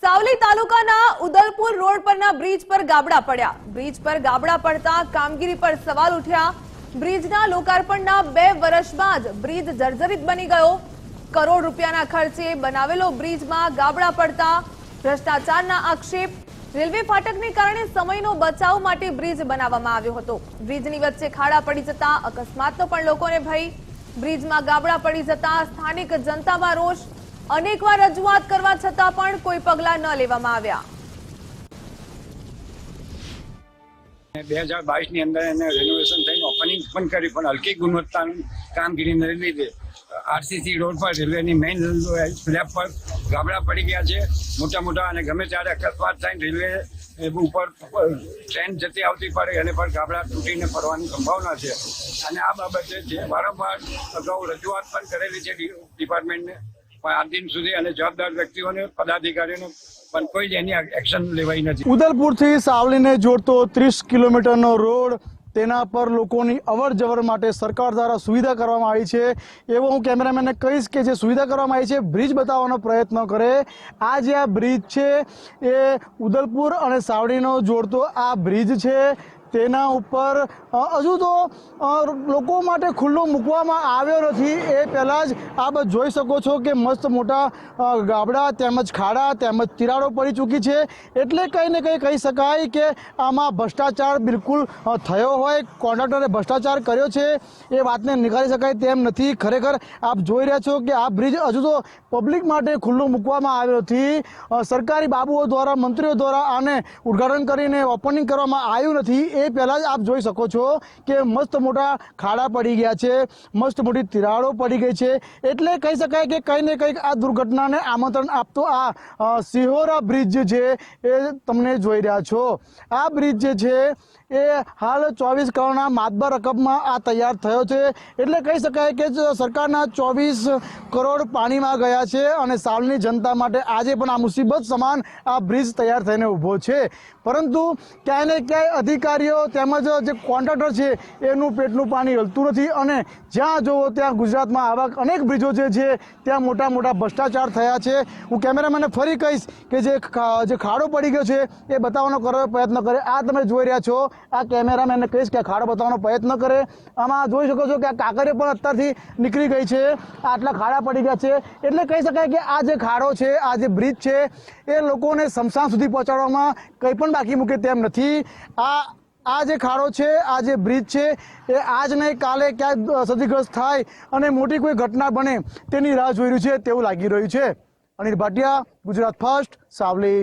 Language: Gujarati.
સાવલી તાલુકાના ઉદલપુર રોડ પરના બ્રિજ પર ગાબડા પડ્યા। બ્રિજ પર ગાબડા પડતા કામગીરી પર સવાલ ઉઠ્યા। બ્રિજના લોકાર્પણના 2 વર્ષ બાદ બ્રિજ જર્જરિત બની ગયો। કરોડ રૂપિયાના ખર્ચે બનાવેલો બ્રિજમાં ગાબડા પડતા ભ્રષ્ટાચારના આક્ષેપ। રેલવે ફાટકને કારણે સમયનો બચાવ માટે બ્રિજ બનાવવામાં આવ્યો હતો। બ્રિજની વચ્ચે ખાડા પડી જતા અકસ્માતનો પણ લોકોને ભય। બ્રિજમાં ગાબડા પડી જતા સ્થાનિક જનતામાં રોષ। અનેકવાર રજૂઆત કરવા છતાં પણ કોઈ પગલાં ન લેવામાં આવ્યા। 2022 ની અંદર એને રેનોવેશન થઈને ઓપનિંગ પણ કરી, પણ હલકી ગુણવત્તાની કામગીરીને લીધે આરસીસી રોડ પર રેલવેની મેઇન સ્લેબ પર ગાબડા પડી ગયા છે મોટા મોટા, અને ગમે ત્યારે અકસ્માત થઈને રેલવે ઉપર ટ્રેન જતી આવતી પડે એને પણ ગાબડા તૂટીને પડવાની સંભાવના છે। અને આ બાબતે વારંવાર અગાઉ રજૂઆત પણ કરેલી છે ડિપાર્ટમેન્ટને, પણ આજ દિન સુધી અને જવાબદાર વ્યક્તિઓને પદાધિકારીઓને પણ કોઈ જ એની એક્શન લેવાઈ નથી। ઉદલપુરથી સાવલીને જોડતો 30 કિલોમીટરનો રોડ, તેના પર લોકોની અવર જવર માટે સરકાર દ્વારા સુવિધા કરવામાં આવી છે। એવો હું કેમેરામેનને કહીશ કે જે સુવિધા કરવામાં આવી છે બ્રિજ બતાવવાનો પ્રયત્ન કરે। આ જે આ બ્રિજ છે એ ઉદલપુર અને સાવલીનો જોડતો આ બ્રિજ છે, તેના ઉપર હજુ તો લોકો માટે ખુલ્લો મૂકવામાં આવ્યો નથી। એ પહેલાં જ આપ જોઈ શકો છો કે મસ્ત મોટા ગાબડા તેમજ ખાડા તેમજ તિરાડો પડી ચૂકી છે। એટલે કંઈ ને કંઈ કહી શકાય કે આમાં ભ્રષ્ટાચાર બિલકુલ થયો હોય, કોન્ટ્રાક્ટરે ભ્રષ્ટાચાર કર્યો છે એ વાતને નિકાળી શકાય તેમ નથી। ખરેખર આપ જોઈ રહ્યા છો કે આ બ્રિજ હજુ તો પબ્લિક માટે ખુલ્લો મૂકવામાં આવ્યો નથી। સરકારી બાબુઓ દ્વારા, મંત્રીઓ દ્વારા આને ઉદ્ઘાટન કરીને ઓપનિંગ કરવામાં આવ્યું નથી। એ પહેલાં જ આપ જોઈ શકો છો કે મસ્ત મોટા ખાડા પડી ગયા છે, મસ્ત મોટી તિરાડો પડી ગઈ છે। એટલે કહી શકાય કે કંઈ ને કંઈક આ દુર્ઘટનાને આમંત્રણ આપતો આ સિહોરા બ્રિજ જે છે એ તમને જોઈ રહ્યા છો। આ બ્રિજ જે છે એ હાલ 24 કરોડના માતબર રકમમાં આ તૈયાર થયો છે। એટલે કહી શકાય કે સરકારના 24 કરોડ પાણીમાં ગયા છે અને સાવલીની જનતા માટે આજે પણ આ મુસીબત સમાન આ બ્રિજ તૈયાર થઈને ઊભો છે। પરંતુ ક્યાંય ને ક્યાંય અધિકારીઓ તેમજ જે કોન્ટ્રાક્ટર છે એનું પેટનું પાણી હલતું નથી, અને જ્યાં જુઓ ત્યાં ગુજરાતમાં આવા અનેક બ્રિજો જે છે ત્યાં મોટા મોટા ભ્રષ્ટાચાર થયા છે। હું કેમેરામેનને ફરી કહીશ કે જે ખાડો પડી ગયો છે એ બતાવવાનો પ્રયત્ન કરે। આ તમે જોઈ રહ્યા છો, આ કેમેરામેનને કહીશ કે આ ખાડો બતાવવાનો પ્રયત્ન કરે। આમાં જોઈ શકો છો કે આ કાંકરીઓ પણ અત્યારથી નીકળી ગઈ છે, આટલા ખાડા પડી ગયા છે। એટલે કહી શકાય કે આ જે ખાડો છે, આ જે બ્રિજ છે એ લોકોને સ્મશાન સુધી પહોંચાડવામાં કંઈ પણ બાકી મૂકે તેમ નથી। આ જે ખાડો છે, આ જે બ્રિજ છે એ આજ નહીં કાલે ક્યાંક ક્ષતિગ્રસ્ત થાય અને મોટી કોઈ ઘટના બને તેની રાહ જોઈ રહ્યું છે તેવું લાગી રહ્યું છે। અનિલ ભાટિયા, ગુજરાત ફર્સ્ટ, સાવલી।